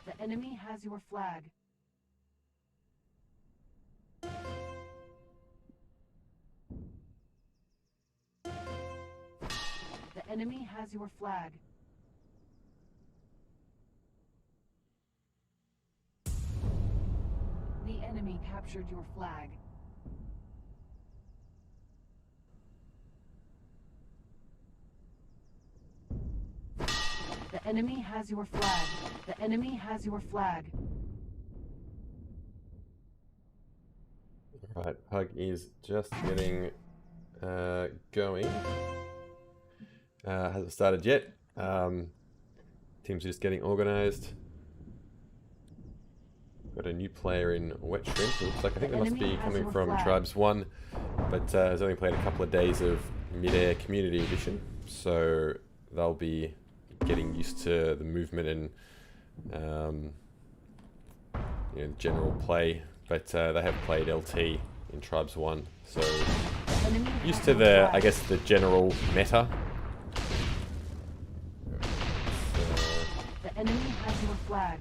The enemy has your flag. The enemy has your flag. The enemy captured your flag. The enemy has your flag. The enemy has your flag. Right, PUG is just getting going. Hasn't started yet. Teams are just getting organised. Got a new player in wetshrimp. Looks like I think they must be coming from Tribes 1, but has only played a couple of days of Midair Community Edition, so they'll be getting used to the movement and general play. But they have played LT in Tribes 1, so used to the, I guess, the general meta. The enemy has your flag.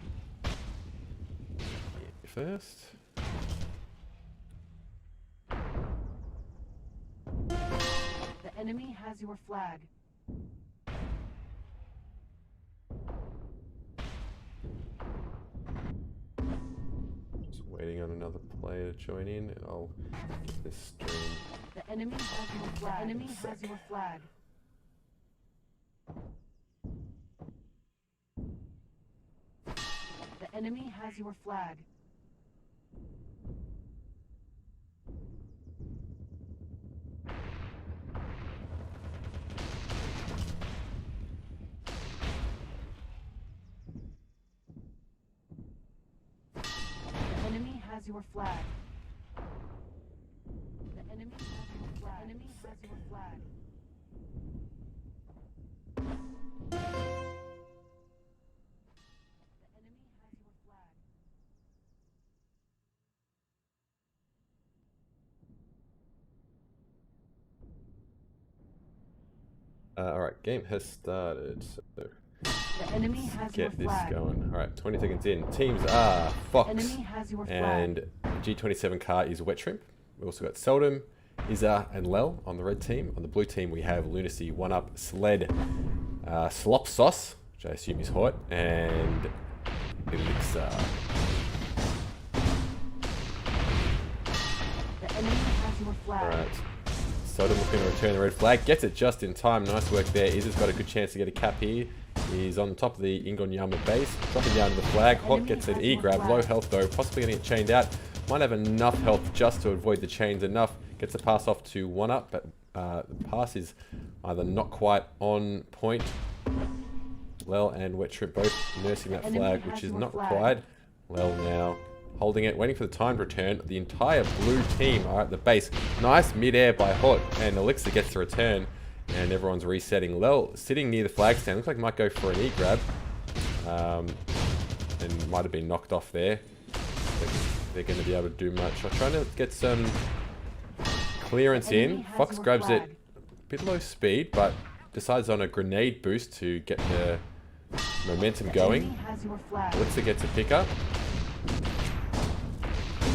First. The enemy has your flag. Just waiting on another player to join in, and I'll get this stream. The enemy has your flag. The enemy has your flag. The enemy has your flag. The enemy has your flag. The enemy has your flag. The enemy has your flag. Alright, game has started, so The enemy has your get this flag. going. Alright, 20 seconds in. Teams are Fox Enemy has your flag. and G27 car is wetshrimp. We've also got Seldom, Izza and Lel on the red team. On the blue team we have Lunacy, 1UP, Sled, SlopSoss, which I assume is Haut, and elixir. The enemy has your flag. Alright. Seldom looking to return the red flag. Gets it just in time. Nice work there. Izza's got a good chance to get a cap here. He's on top of the Ingonyama base. Dropping down to the flag. Haut gets an E-grab. Low health though. Possibly going to get chained out. Might have enough health just to avoid the chains enough. Gets a pass off to 1UP, but the pass is either not quite on point. Lel and wetshrimp both nursing that flag, which is not required. Lel now holding it, waiting for the time to return. The entire blue team are at the base. Nice mid-air by Haut, and elixir gets the return, and everyone's resetting. Lel sitting near the flag stand. Looks like he might go for an E-grab, and might have been knocked off there. They're going to be able to do much. I'm trying to get some clearance in. Fox grabs it a bit low speed, but decides on a grenade boost to get the momentum going. Elixir gets a pickup.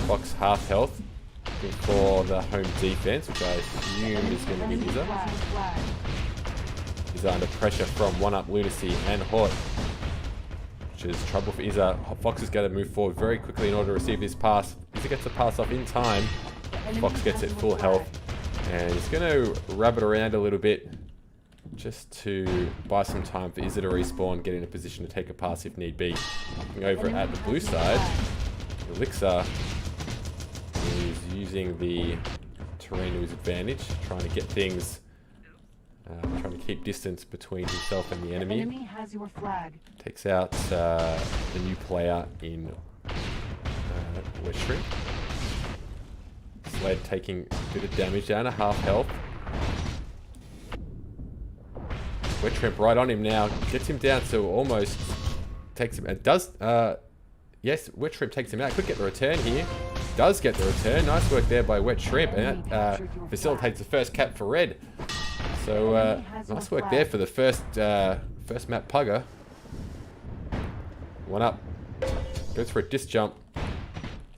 Fox half health for the home defense, which I assume is going to be Izza. Izza under pressure from 1UP, Lunacy and Haut, which is trouble for Izza. Fox has got to move forward very quickly in order to receive this pass. Izza gets the pass off in time. Fox gets it full health, and he's going to rub it around a little bit just to buy some time for Izza to respawn, get in a position to take a pass if need be. Looking over at the blue side, elixir is using the terrain to his advantage, trying to get things, trying to keep distance between himself and the enemy. The enemy has your flag. Takes out the new player in wetshrimp. Sled taking a bit of damage, down to half health. Wetshrimp right on him now, gets him down to almost, takes him, and does, yes, wetshrimp takes him out, could get the return here. Does get the return. Nice work there by wetshrimp, and that facilitates the first cap for red. So nice work there for the first map pugger. One up. Goes for a disc jump.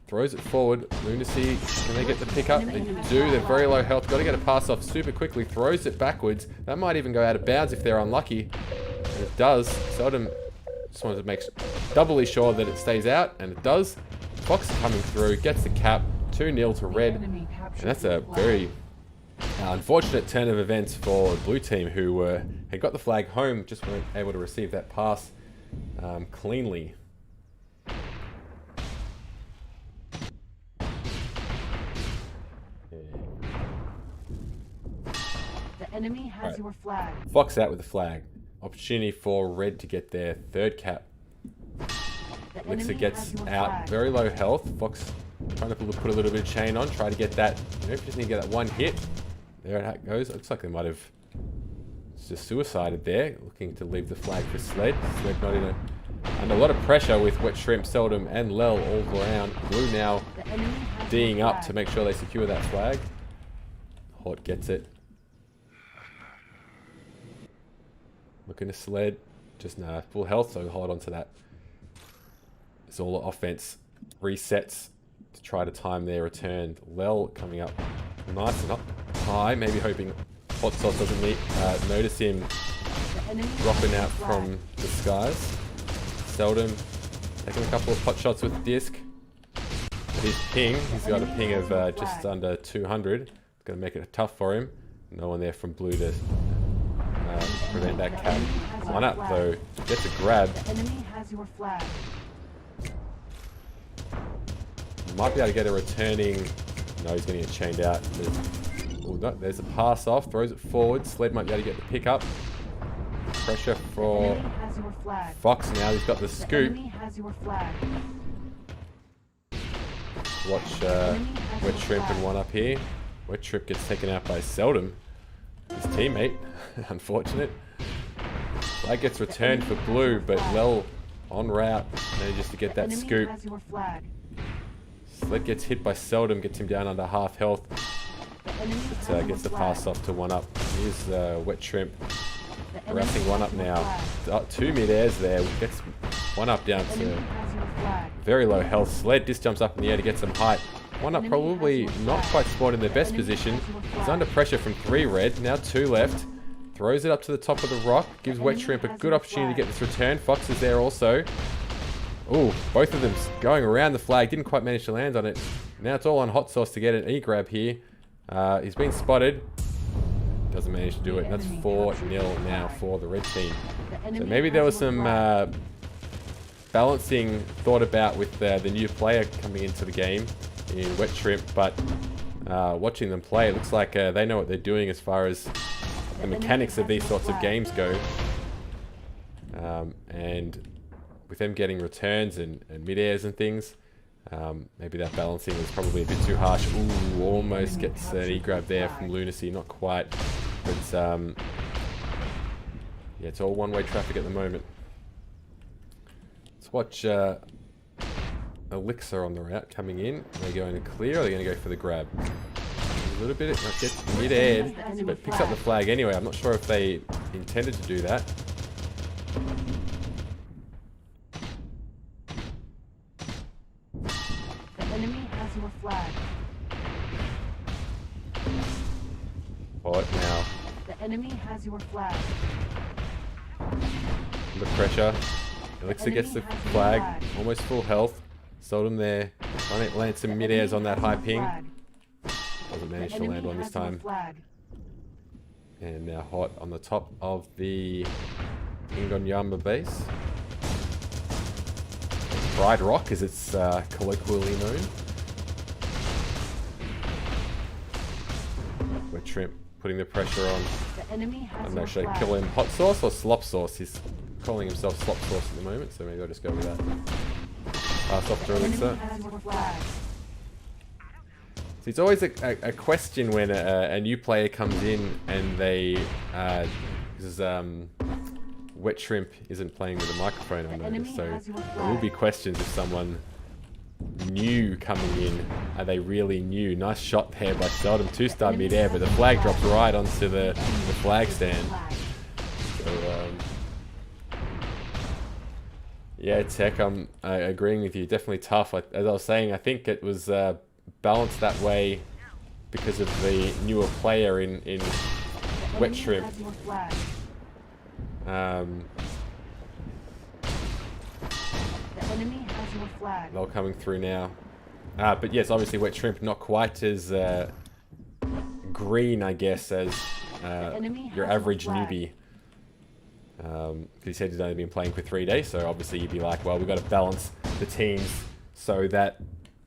Throws it forward. Lunacy, can they get the pick up? They do. They're very low health. Got to get a pass off super quickly. Throws it backwards. That might even go out of bounds if they're unlucky. And it does. Seldom just wanted to make doubly sure that it stays out, and it does. Fox coming through. Gets the cap. 2-0 to red. And that's a very unfortunate turn of events for the blue team, who had got the flag home, just weren't able to receive that pass cleanly. The enemy has your flag. Fox out with the flag. Opportunity for red to get their third cap. Elixir gets out. Very low health. Fox trying to put a little bit of chain on. Try to get that. You know, if you just need to get that one hit. There it goes. Looks like they might have just suicided there. Looking to leave the flag for Sled. Sled not in it. Under a lot of pressure with wetshrimp, seldom, and Lel all around. Blue now D'ing up to make sure they secure that flag. Haut gets it. Looking to Sled. Just full health, so hold on to that. It's all offense. Resets to try to time their return. Lel coming up nice and up high. Maybe hoping SlopSoss doesn't notice him dropping out from the skies. Seldom taking a couple of pot shots with the disc. His ping, he's got a ping of just under 200. It's going to make it tough for him. No one there from blue to prevent that cap. One up though, gets a grab. The enemy has your flag. Might be able to get a returning. No, he's going to get chained out. There's a pass off, throws it forward. Sled might be able to get the pick up. Pressure for Fox now. He's got the scoop. Watch wetshrimp and one up here. Wetshrimp gets taken out by Seldom, his teammate. Unfortunate. Flag gets returned for blue, but Lel en route manages to get that scoop. Sled gets hit by Seldom, gets him down under half health. But, gets the pass off to one up. Here's wetshrimp harassing one up now. 2 mid-airs there. Gets one up down to very low health. Sled just jumps up in the air to get some height. One up probably not quite spawned in their best position. He's under pressure from 3 red. Now 2 left. Throws it up to the top of the rock. Gives wetshrimp a good opportunity to get this return. Fox is there also. Oh, both of them going around the flag. Didn't quite manage to land on it. Now it's all on Hot Sauce to get an E-grab here. He's been spotted. Doesn't manage to do it. That's 4-0 now for the red team. So maybe there was some balancing thought about with the new player coming into the game in wetshrimp, but watching them play, it looks like they know what they're doing as far as the mechanics of these sorts of games go. And with them getting returns and mid-airs and things, maybe that balancing was probably a bit too harsh. Ooh, almost gets an E-grab there from Lunacy, not quite. But yeah, it's all one-way traffic at the moment. Let's watch Elixir on the route coming in. Are they going to clear or are they going to go for the grab? A little bit, it gets mid-aired, but picks up the flag anyway. I'm not sure if they intended to do that. Your flag. Haut now. The enemy has your flag. Under pressure. Elixir gets the flag. Almost full health. Seldom there. Trying to land some mid-airs on that high ping. Doesn't manage to land one this time. And now Haut on the top of the Ingonyama base. Pride Rock, as it's colloquially known. Wetshrimp putting the pressure on. I'm not sure kill him Hot Sauce or SlopSoss. He's calling himself SlopSoss at the moment, so maybe I'll just go with that. Pass off to Elixir. So it's always a question when a new player comes in and they wetshrimp isn't playing with a microphone on notice, so there will be questions if someone new coming in. Are they really new? Nice shot there by Seldom, 2-star mid-air, but the flag drops right onto the flag stand. So Yeah, Tech, I'm agreeing with you. Definitely tough. As I was saying, I think it was balanced that way because of the newer player in Wetshrimp. The enemy has your flag. They're coming through now. But yes, obviously Wetshrimp not quite as green, I guess, as your average newbie. Because he said he's only been playing for 3 days, so obviously you'd be like, well, we've got to balance the teams so that,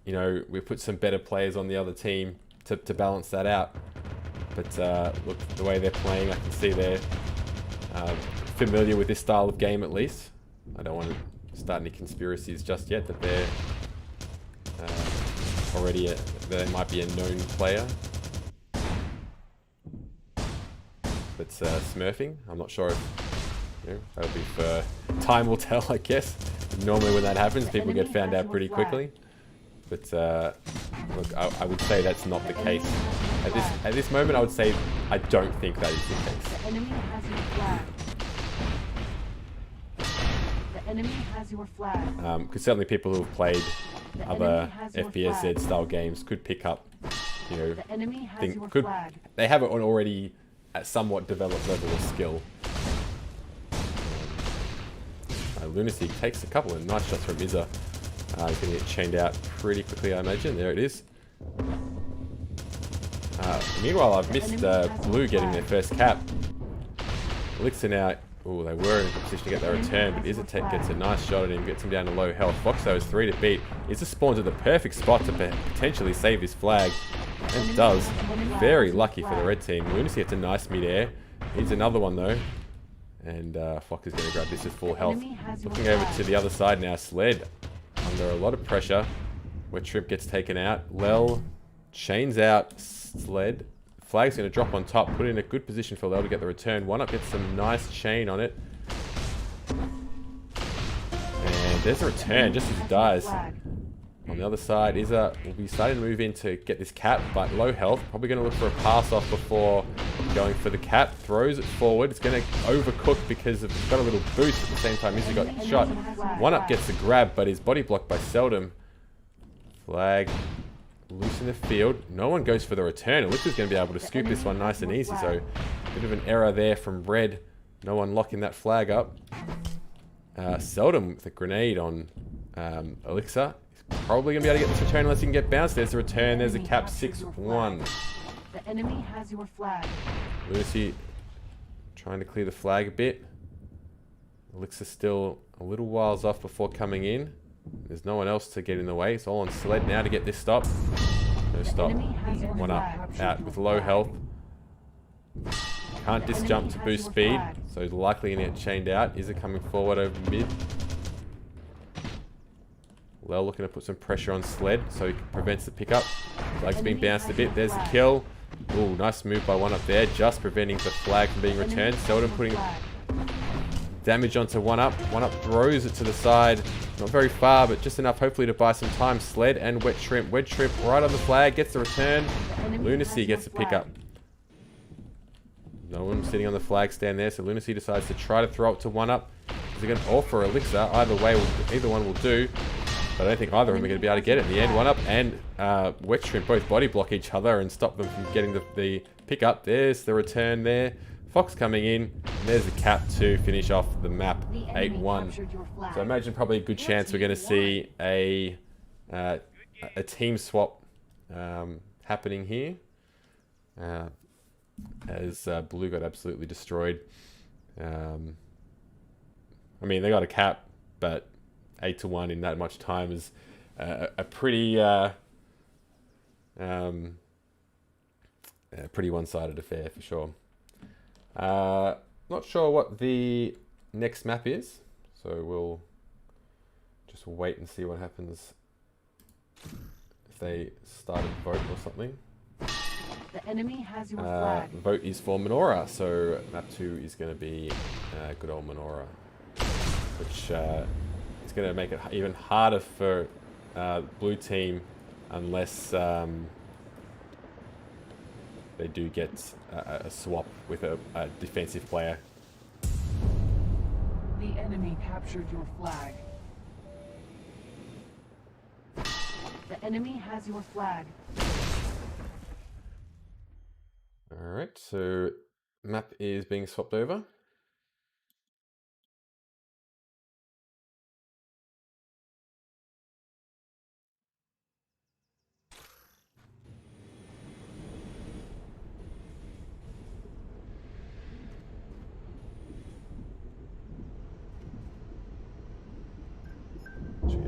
you know, we put some better players on the other team to balance that out. But look, the way they're playing, I can see they're familiar with this style of game at least. I don't want to start any conspiracies just yet that they're already they might be a known player that's smurfing. I'm not sure if, you know, that'll be for time will tell, I guess. Normally when that happens, people get found out pretty quickly. But look, I would say that's not the case. At this moment, I would say I don't think that is the case. The enemy has your flag. The enemy has your flag. Because certainly people who have played other FPS style games could pick up, you know, The enemy has your could flag. they have it on already at somewhat developed level of skill. Lunacy takes a couple of nice shots from Izza. He's going to get chained out pretty quickly, I imagine. There it is. Meanwhile, I've missed Blue getting their first cap. Elixir now. Oh, they were in a position to get their return, but Izza gets a nice shot at him, gets him down to low health. Foxo is 3 to beat. Izza spawns at the perfect spot to potentially save his flag, and does. Very lucky for the red team. Lunacy gets a nice midair. Needs another one though. And Fox is going to grab this at full health. Looking over to the other side now, Sled under a lot of pressure. Wetshrimp gets taken out. Lel chains out Sled. Flag's going to drop on top, put in a good position for Lel to get the return. One up gets some nice chain on it. And there's a return just as he dies. On the other side, Izza will be starting to move in to get this cap, but low health. Probably going to look for a pass off before going for the cap. Throws it forward. It's going to overcook because it's got a little boost at the same time. Izza got shot. One up gets the grab, but is body blocked by Seldom. Flag loose in the field. No one goes for the return. Elixir's going to be able to scoop this one nice and easy. So a bit of an error there from Red. No one locking that flag up. Seldom with a grenade on Elixir. Probably going to be able to get this return unless he can get bounced. There's the return. There's a cap 6-1. The enemy has your flag. Lunacy trying to clear the flag a bit. Elixir still a little whiles off before coming in. There's no one else to get in the way. It's all on Sled now to get this stop. No stop. One up. Out with low health. Can't disjump to boost speed. So he's likely going to get chained out. Is it coming forward over mid? Lel looking to put some pressure on Sled so he prevents the pickup. Flag's being bounced a bit. There's the kill. Ooh, nice move by one up there. Just preventing the flag from being returned. Seldom putting damage onto one up. One up throws it to the side. Not very far, but just enough hopefully to buy some time. Sled and Wetshrimp. Wetshrimp right on the flag. Gets the return. Lunacy gets the pickup. No one sitting on the flag stand there, so Lunacy decides to try to throw it to one up. Is it going to offer Elixir? Either way, either one will do. But I don't think either of them are going to be able to get it in the end. One up and Wetshrimp both body block each other and stop them from getting the pickup. There's the return there. Fox coming in. And there's the cap to finish off the map 8-1. So I imagine probably a good chance we're going to see a team swap happening here. As Blue got absolutely destroyed. I mean, they got a cap, but 8-1 in that much time is a pretty pretty one-sided affair for sure. Not sure what the next map is, so we'll just wait and see what happens if they start a vote or something. The enemy has your flag. Vote is for Menorah, so map 2 is going to be good old Menorah, which is going to make it even harder for Blue team unless they do get a swap with a defensive player. The enemy captured your flag. The enemy has your flag. Alright, so map is being swapped over.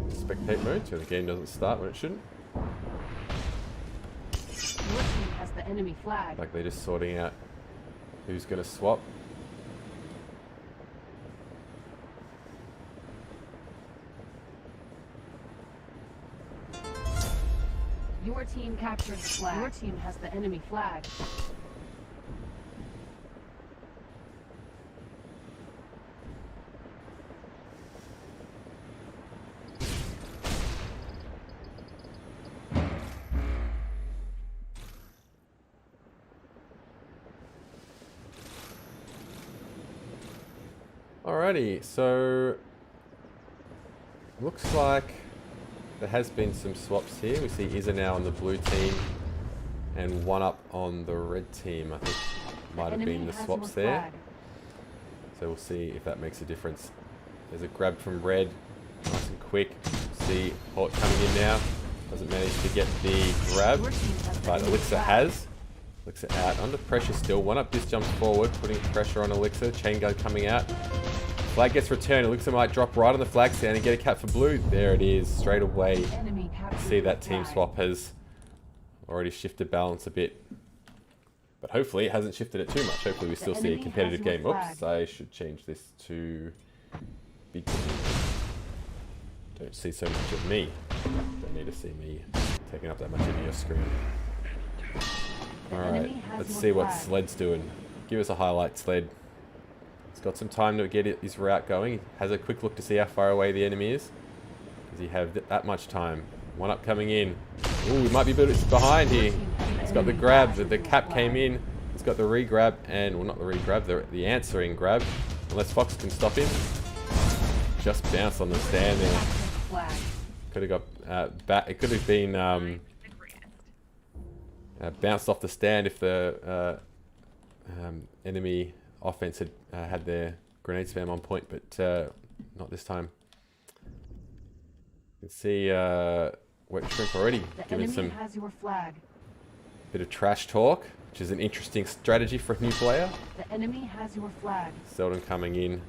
Spectate mode, so the game doesn't start when it shouldn't. Your team has the enemy flag. Like they're just sorting out who's going to swap. Your team captured the flag. Your team has the enemy flag. Alrighty, so looks like there has been some swaps here. We see Izza now on the blue team and one up on the red team. I think might have been the swaps there. So we'll see if that makes a difference. There's a grab from red, nice and quick. See Haut coming in now. Doesn't manage to get the grab, but Elixir has. Elixir out, under pressure still. One up just jumps forward, putting pressure on Elixir. Chain gun coming out. Flag gets returned. Elixir might drop right on the flag stand and get a cap for blue. There it is, straight away. You see that team swap has already shifted balance a bit. But hopefully it hasn't shifted it too much. Hopefully we still see a competitive game. Oops, I should change this to big. Don't see so much of me. Don't need to see me taking up that much of your screen. Alright, let's see what Sled's doing. Give us a highlight, Sled. He's got some time to get his route going. He has a quick look to see how far away the enemy is. Does he have that much time? One up coming in. Ooh, he might be a bit behind here. He's got the grab. The cap came in. He's got the re-grab and, well, not the re-grab, the answering grab. Unless Fox can stop him. Just bounced on the stand there. Could have got back. It could have been bounced off the stand if the enemy offense had had their grenade spam on point, but not this time. You can see wetshrimp already giving some bit of trash talk, which is an interesting strategy for a new player. The enemy has your flag. Seldom coming in.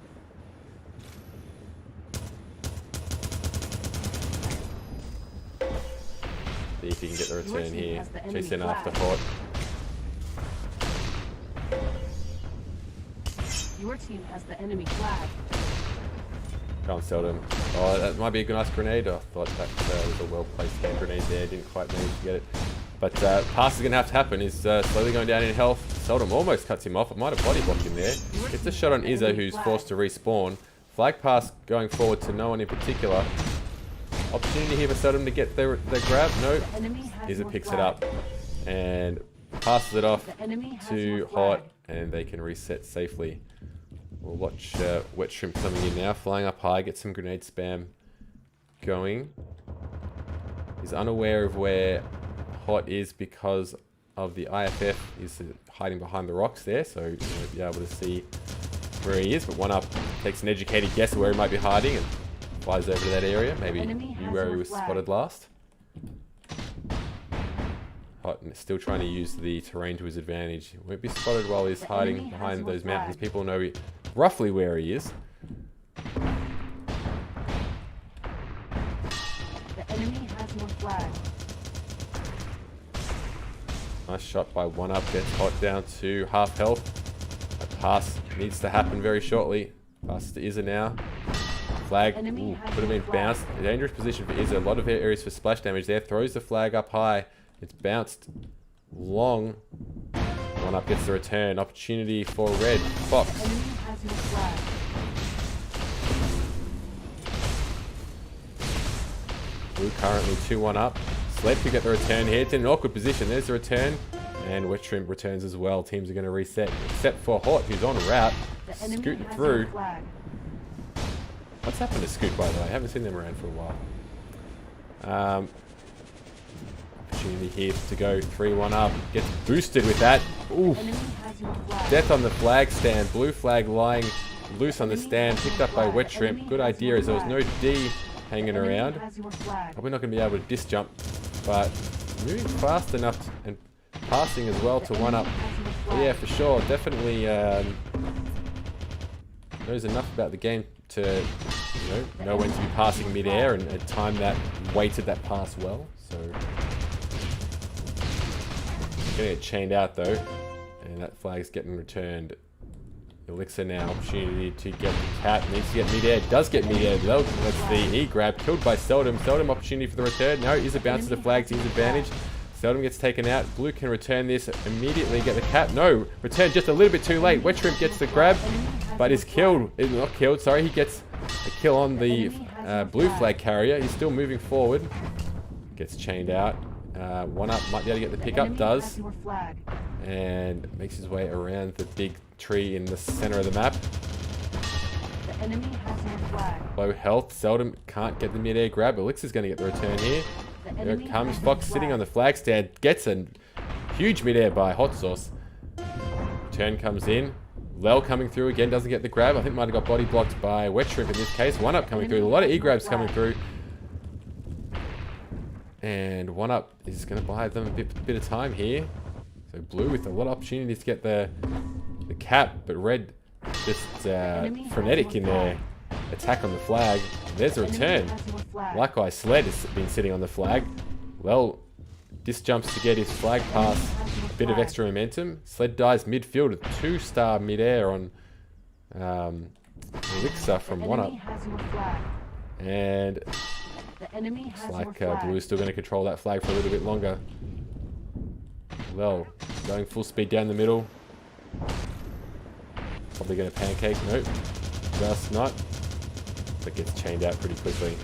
See if he can get the return here. Chasing after Haut. Your team has the enemy flag. Can't Seldom. Oh, that might be a nice grenade. I thought that was a well-placed hand grenade there. Didn't quite manage to get it. But pass is going to have to happen. He's slowly going down in health. Seldom almost cuts him off. It might have body blocked him there. Gets a shot on Izza, who's forced to respawn. Flag pass going forward to no one in particular. Opportunity here for Seldom to get the grab. No. Izza picks it up and passes it off to Haut, and they can reset safely. We'll watch wetshrimp coming in now, flying up high, get some grenade spam going. He's unaware of where Haut is because of the IFF. He's hiding behind the rocks there, so you won't be able to see where he is. But one up takes an educated guess of where he might be hiding and flies over to that area. Maybe knew where he was spotted last. Haut still trying to use the terrain to his advantage. He won't be spotted while he's hiding behind those mountains. People know roughly where he is. The enemy has your flag. Nice shot by one up. Gets Haut down to half health. A pass needs to happen very shortly. Pass to Izza now. Flag could have been bounced. A dangerous position for Izza. A lot of areas for splash damage there. Throws the flag up high. It's bounced long. One up gets the return. Opportunity for red. Fox. Blue currently 2-1 up. Sled could get the return here. It's in an awkward position. There's the return. And wetshrimp returns as well. Teams are going to reset. Except for Haut, who's on route. Scooting through. What's happened to Scoot, by the way? I haven't seen them around for a while. Opportunity here to go 3-1 up. Gets boosted with that. Ooh. Death on the flag stand. Blue flag lying loose on the stand. Picked up by wetshrimp. Good idea as there was no D hanging around. Probably not going to be able to disc jump, but moving fast enough and passing as well to 1-up. But yeah, for sure. Definitely knows enough about the game to know when to be passing midair and time that, weighted that pass well. So gonna get chained out though, and that flag's getting returned. Elixir now, opportunity to get the cap, needs to get midair, does get midair, that's the E grab, killed by Seldom. Seldom opportunity for the return, no, Izza bounces the flag to his advantage. Seldom gets taken out, Blue can return this, immediately get the cap, no, return just a little bit too late. Wetshrimp gets the grab, but is killed, not killed, sorry, he gets a kill on the blue flag carrier. He's still moving forward, gets chained out. 1-up, might be able to get the pickup, does, and makes his way around the big tree in the center of the map. Low health, Seldom can't get the mid-air grab. Elixir's going to get the return here. There it comes, Fox sitting on the flag stand, gets a huge mid-air by Hot Sauce. Turn comes in, Lel coming through again, doesn't get the grab. I think might have got body blocked by wetshrimp in this case. 1-up coming through, a lot of E-grabs coming through. And 1-up is going to buy them a bit of time here. So Blue with a lot of opportunities to get the cap, but Red just frenetic in their attack on the flag. There's a return. Likewise, Sled has been sitting on the flag. Well, disc jumps to get his flag pass, a bit of extra momentum. Sled dies midfield with 2-star midair on Elixir from 1-up. And looks like Blue is still going to control that flag for a little bit longer. Well, going full speed down the middle. Probably going to pancake. Nope, just not. But gets chained out pretty quickly.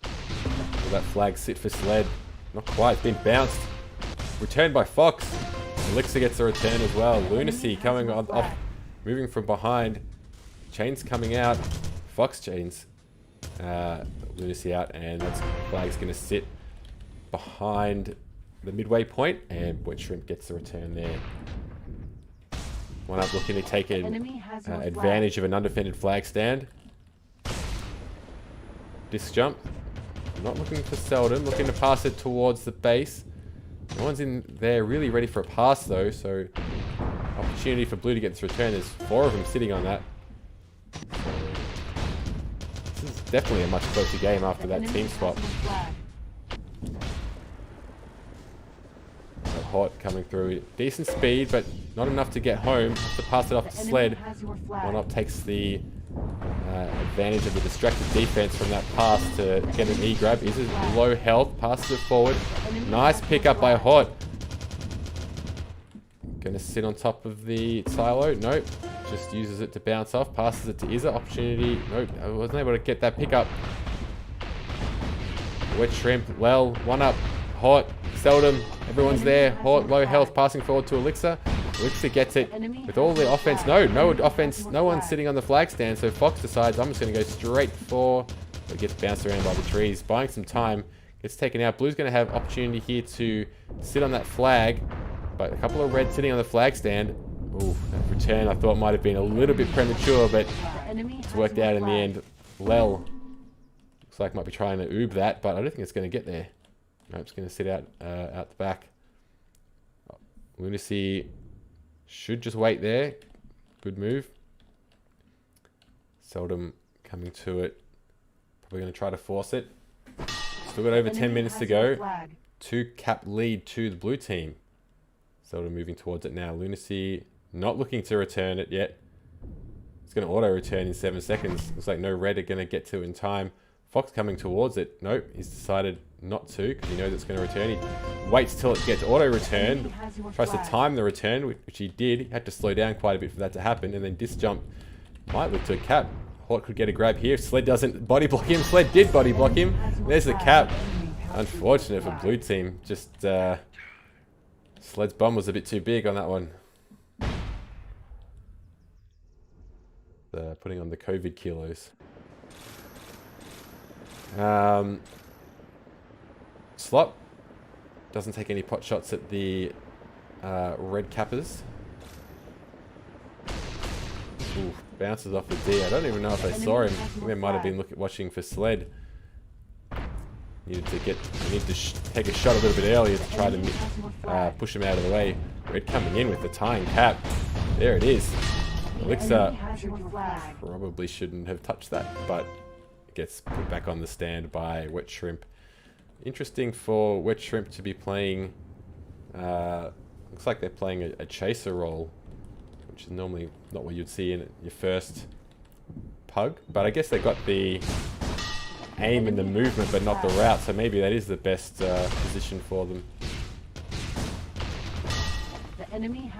Will that flag sit for Sled? Not quite. It's been bounced. Returned by Fox. Elixir gets a return as well. Lunacy coming off, moving from behind. Chains coming out. Fox chains Lunacy out, and that flag's going to sit behind the midway point, and wetshrimp gets the return there. 1-up looking to take advantage of an undefended flag stand. Disc jump. Not looking for Seldom, looking to pass it towards the base. No one's in there really ready for a pass though, so opportunity for Blue to get this return. There's 4 of them sitting on that. So this is definitely a much closer game after that team swap. Haut coming through, decent speed, but not enough to get home. Has to pass it off to Sled. 1-up takes the advantage of the distracted defense from that pass to get an E-grab. Is low health, passes it forward. Nice pick up by Haut. Gonna sit on top of the silo. Nope, just uses it to bounce off. Passes it to Izza. Opportunity. Nope, I wasn't able to get that pickup. Wetshrimp, well, 1-up. Haut, Seldom, everyone's there. Haut, low health, passing forward to Elixir. Elixir gets it with all the offense. No offense. No one's sitting on the flag stand. So Fox decides I'm just going to go straight for. But gets bounced around by the trees, buying some time. Gets taken out. Blue's going to have opportunity here to sit on that flag, but a couple of red sitting on the flag stand. Ooh, that return I thought might have been a little bit premature, but it's worked out in the end. Lel looks like might be trying to oob that, but I don't think it's going to get there. Nope, it's going to sit out the back. Lunacy should just wait there. Good move. Seldom coming to it. Probably going to try to force it. Still got over 10 minutes to go. 2-cap lead to the blue team. Seldom moving towards it now. Lunacy not looking to return it yet. It's going to auto-return in 7 seconds. Looks like no red are going to get to in time. Fox coming towards it. Nope, he's decided not to because he knows it's going to return. He waits till it gets auto-returned. Tries to time the return, which he did. He had to slow down quite a bit for that to happen. And then disc jump might look to a cap. Haut could get a grab here. If Sled doesn't body block him. Sled did body block him. There's the cap. Unfortunate for blue team. Just Sled's bum was a bit too big on that one. Putting on the COVID kilos. Slop doesn't take any pot shots at the red cappers. Ooh, bounces off the D. I don't even know if they saw him. They might have been watching for sled. Needed to take a shot a little bit earlier to try to push him out of the way. Red coming in with the tying cap. There it is. Elixir probably shouldn't have touched that, but gets put back on the stand by wetshrimp. Interesting for wetshrimp to be playing. Looks like they're playing a chaser role, which is normally not what you'd see in your first PUG. But I guess they got the aim and the movement, but not the route. So maybe that is the best position for them.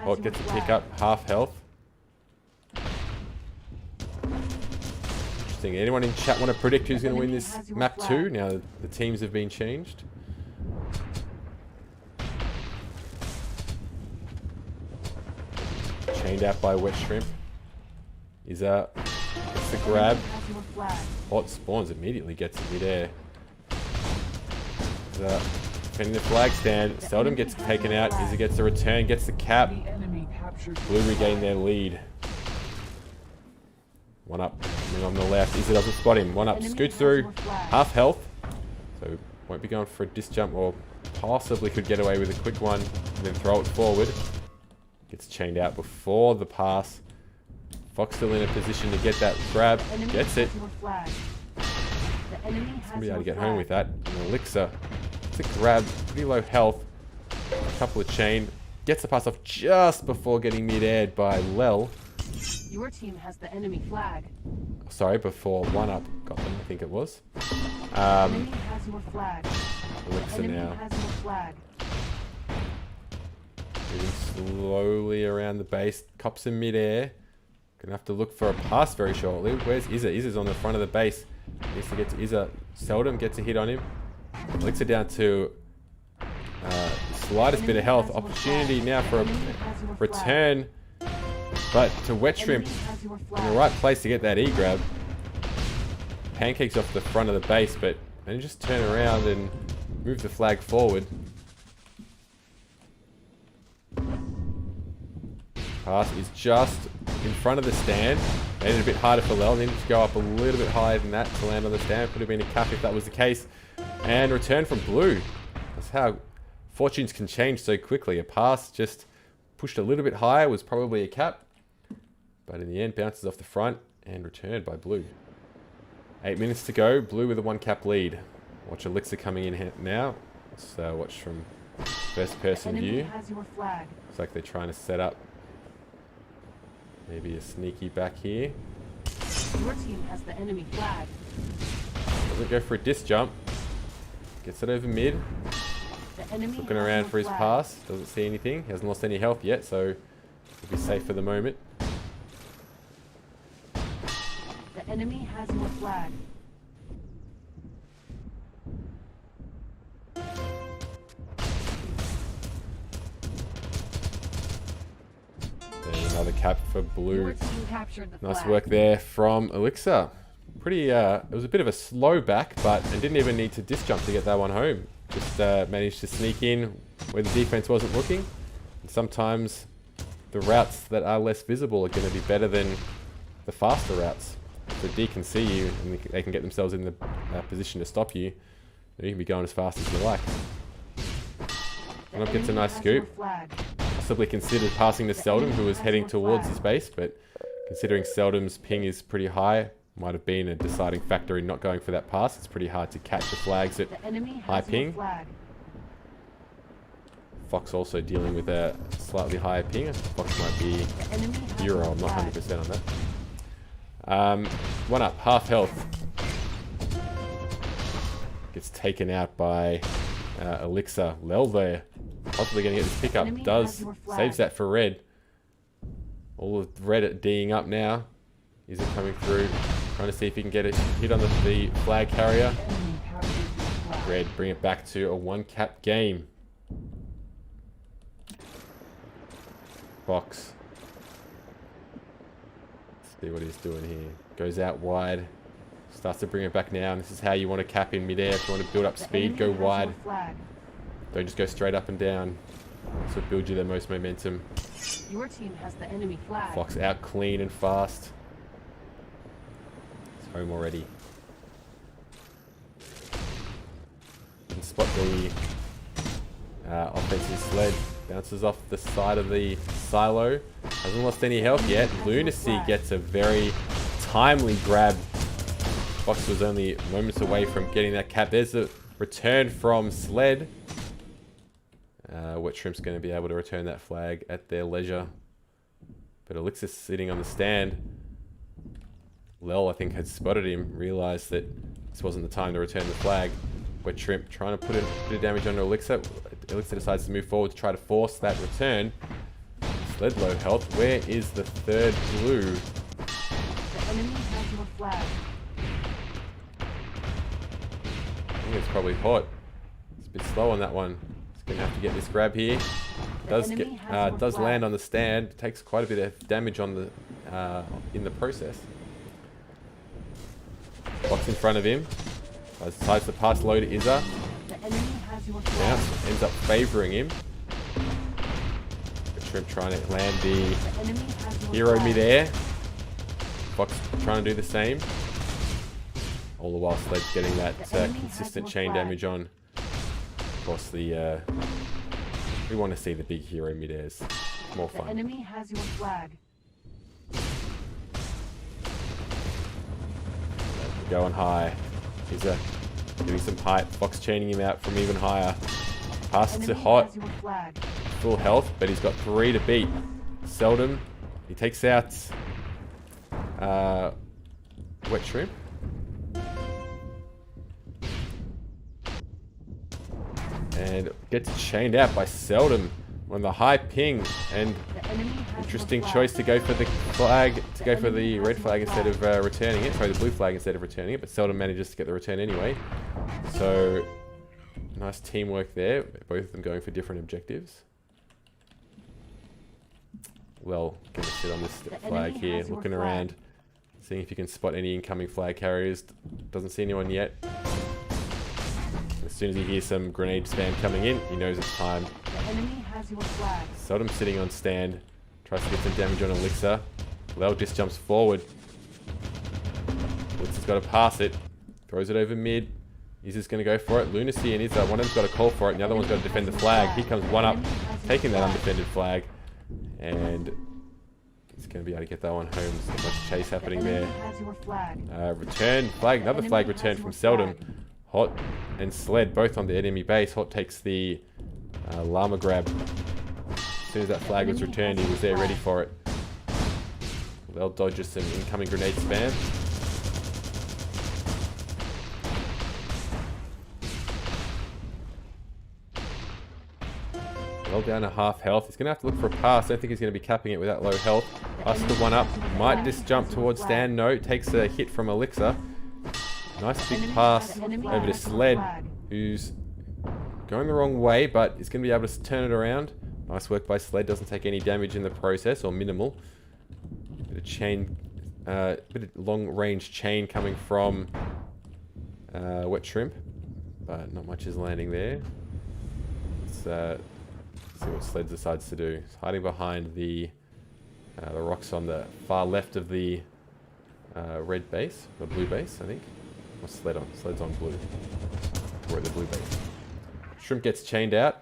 Haut gets a pick up, half health. Interesting. Anyone in chat want to predict who's going to win this map 2? Now the teams have been changed. Chained out by wetshrimp. Izza gets the grab. Haut spawns immediately, gets it midair. Defending the flag stand. Seldom gets taken out. Izza gets the return, gets the cap. Blue regain their lead. One up, coming on the left. Izza doesn't spot him. One up, scoots through. Half health. So won't be going for a disc jump, or possibly could get away with a quick one and then throw it forward. Gets chained out before the pass. Fox still in a position to get that grab. Gets it. Somebody able to get home with that. And elixir. It's a grab. Pretty low health. A couple of chain. Gets the pass off just before getting mid-aired by Lel. Your team has the enemy flag. Sorry, before one up got them, I think it was. Enemy has your flag. Elixir Enemy now. has your flag. Moving slowly around the base. Cops in mid-air. Gonna have to look for a pass very shortly. Where's Izza? Izza's on the front of the base. Needs to get to Izza. Seldom gets a hit on him. Elixir down to slightest bit of health. Opportunity now for a return. But to wetshrimp in the right place to get that E-grab. Pancakes off the front of the base, but then just turn around and move the flag forward. Pass is just in front of the stand. Made it a bit harder for Lel. Needed to go up a little bit higher than that to land on the stand. Could have been a cap if that was the case. And return from blue. That's how fortunes can change so quickly. A pass just pushed a little bit higher, was probably a cap. But in the end, bounces off the front and returned by blue. 8 minutes to go. Blue with a 1-cap lead. Watch elixir coming in now. So watch from first person view. Looks like they're trying to set up maybe a sneaky back here. Your team has the enemy flag. Doesn't go for a disc jump. Gets it over mid. Looking around for his pass. Doesn't see anything. Hasn't lost any health yet, so he'll be safe for the moment. The enemy has your flag. There's another cap for blue. Your team captured the Nice flag. work there from elixir. Pretty, it was a bit of a slow back, but it didn't even need to disc jump to get that one home. Just managed to sneak in where the defense wasn't looking. And sometimes the routes that are less visible are going to be better than the faster routes. If the D can see you and they can get themselves in the position to stop you, then you can be going as fast as you like. And up gets a nice scoop. Possibly considered passing to Seldom, who was heading towards his base, but considering Seldom's ping is pretty high, might have been a deciding factor in not going for that pass. It's pretty hard to catch the flags at high ping. Fox also dealing with a slightly higher ping. Fox might be Euro, I'm not 100% on that. One up, half health. Gets taken out by elixir. Lel there. Hopefully going to get this pickup. Does. Saves that for red. All of red at D'ing up now. Is it coming through? Trying to see if he can get a hit on the flag carrier. Red bring it back to a 1-cap game. Fox. Let's see what he's doing here. Goes out wide. Starts to bring it back now, and this is how you want to cap in midair. If you want to build up speed, go wide. Don't just go straight up and down. So build you the most momentum. Your team has the enemy flag. Fox out clean and fast. It's home already. You can spot the offensive sled. Bounces off the side of the silo. Hasn't lost any health yet. Lunacy gets a very timely grab. Fox was only moments away from getting that cap. There's a return from sled. Wetshrimp's going to be able to return that flag at their leisure. But Elixir's sitting on the stand. Lel, I think, had spotted him, realized that this wasn't the time to return the flag. Wetshrimp trying to put a bit of damage onto Elixir. Elixir decides to move forward to try to force that return. Sled low health. Where is the third blue? The enemy has your flag. I think it's probably Haut. It's a bit slow on that one. He's going to have to get this grab here. Does land on the stand. Takes quite a bit of damage on the in the process. Fox in front of him. Decides to pass low to Izza. The enemy has your flag. Bounce ends up favouring him. Shrimp trying to land the hero midair. Fox trying to do the same. All the while Sled's getting that consistent chain damage on. Of course, we want to see the big hero midairs. More fun. The enemy has your flag. Going high. He's doing some height. Fox chaining him out from even higher. Pass to Haut. Full health, but he's got 3 to beat. Seldom. He takes out Wetshrimp. And gets chained out by Seldom on the high ping. And interesting choice to go for the flag, to go for the red flag instead of returning it. Sorry, the blue flag instead of returning it. But Seldom manages to get the return anyway. So nice teamwork there. Both of them going for different objectives. Well, gonna sit on this flag here, looking around, seeing if you can spot any incoming flag carriers. Doesn't see anyone yet. As soon as he hears some grenade spam coming in, he knows it's time. The enemy has your flag. Seldom sitting on stand, tries to get some damage on Elixir. Lel just jumps forward. Elixir's got to pass it, throws it over mid. He's just going to go for it. Lunacy and Izza, one of them's got to call for it, and the other one's got to defend the flag. He comes one up, taking that undefended flag. And he's going to be able to get that one home. So much chase happening there. Return flag, another flag returned from Seldom. Haut and Sled both on the enemy base. Haut takes the llama grab. As soon as that flag was returned, he was there ready for it. They'll dodge some incoming grenade spam. Well down to half health. He's going to have to look for a pass. I don't think he's going to be capping it with that low health. Passes the one up. Might just jump towards stand. No, takes a hit from Elixir. Nice big pass over to Sled, who's going the wrong way, but is going to be able to turn it around. Nice work by Sled. Doesn't take any damage in the process, or minimal. Bit of chain, bit of long-range chain coming from Wetshrimp, but not much is landing there. Let's see what Sled decides to do. He's hiding behind the rocks on the far left of the red base, or blue base, I think. What's Sled on? Sled's on blue. We're at the blue base. Shrimp gets chained out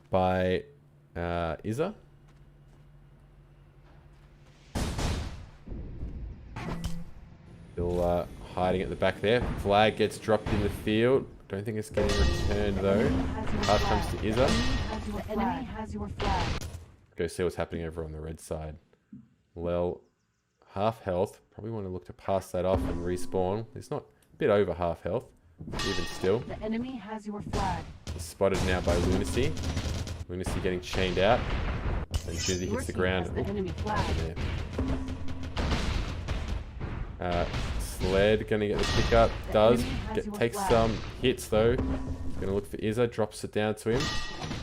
by Izza. Still hiding at the back there. Flag gets dropped in the field. Don't think it's getting returned though. Pass comes to Izza. The enemy has your flag. Go see what's happening over on the red side. Lel, half health. Probably want to look to pass that off and respawn. He's not a bit over half health, even still. The enemy has your flag. He's spotted now by Lunacy. Lunacy getting chained out. And as soon as he hits the ground, Sled gonna get the pickup. Takes some hits though. Gonna look for Izza, drops it down to him.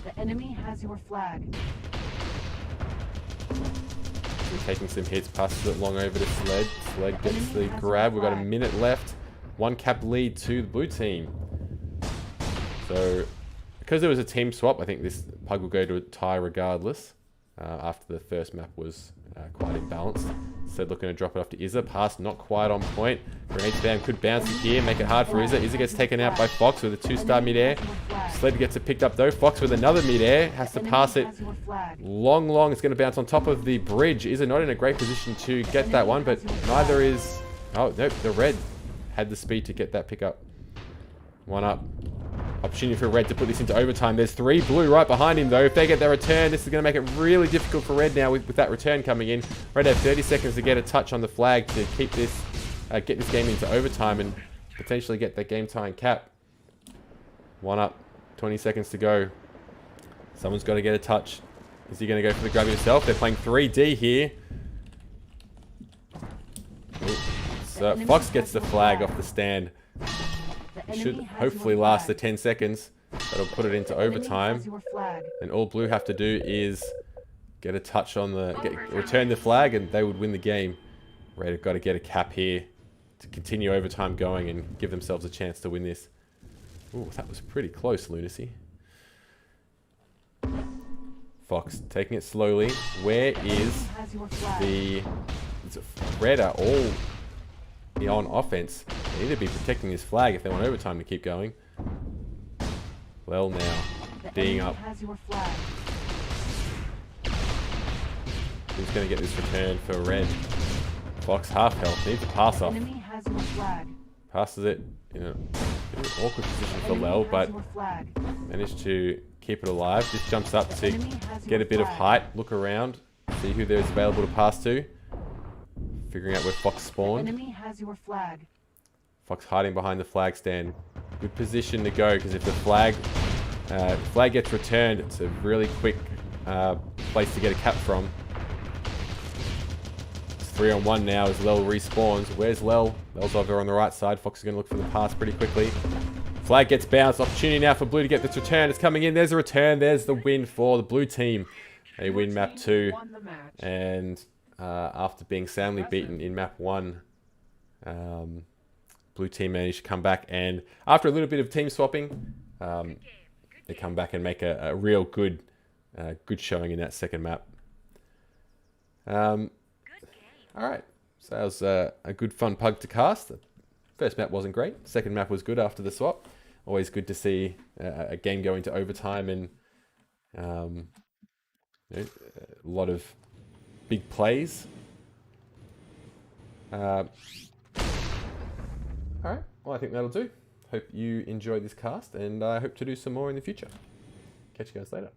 The enemy has your flag. Taking some hits, passes it long over to Sled. Sled gets the grab. We've got a minute left. 1 cap lead to the blue team. So, because there was a team swap, I think this PUG will go to a tie regardless. After the first map was quite imbalanced. Sled looking to drop it off to Izza. Pass not quite on point. Grenade spam could bounce it here, make it hard for Izza. Izza gets taken out by Fox with a 2-star midair. Sled gets it picked up though. Fox with another midair. Has to pass it long. It's going to bounce on top of the bridge. Izza not in a great position to get that one, but neither is... Oh, nope. The red had the speed to get that pickup. 1 up. Opportunity for red to put this into overtime. There's 3 blue right behind him though. If they get their return, this is going to make it really difficult for red now with that return coming in. Red have 30 seconds to get a touch on the flag to keep this, get this game into overtime and potentially get that game tying cap. 1 up, 20 seconds to go. Someone's got to get a touch. Is he going to go for the grab himself? They're playing 3D here. So Fox gets the flag off the stand. It should hopefully last the 10 seconds. That'll put it into overtime. And all blue have to do is get a touch on the... return the flag and they would win the game. Red have got to get a cap here to continue overtime going and give themselves a chance to win this. Ooh, that was pretty close, Lunacy. Fox taking it slowly. Where is the... Red are all... on offense. They need to be protecting this flag if they want overtime to keep going. Well now, D'ing up. Who's going to get this return for red? Fox half health, needs a pass off. Passes it in an awkward position for Lel, but managed to keep it alive. Just jumps up to get a bit of height, look around, see who there's available to pass to. Figuring out where Fox spawned. Fox hiding behind the flag stand. Good position to go because if the flag gets returned, it's a really quick place to get a cap from. It's 3-on-1 now as Lel respawns. Where's Lel? Lel's over on the right side. Fox is going to look for the pass pretty quickly. Flag gets bounced. Opportunity now for blue to get this return. It's coming in. There's a return. There's the win for the blue team. They win map 2. And... after being soundly beaten in map 1, blue team managed to come back, and after a little bit of team swapping, they come back and make a real good showing in that second map. All right, so that was a good fun PUG to cast. The first map wasn't great. Second map was good after the swap. Always good to see a game go into overtime and a lot of big plays. Alright, well I think that'll do. Hope you enjoyed this cast and I hope to do some more in the future. Catch you guys later.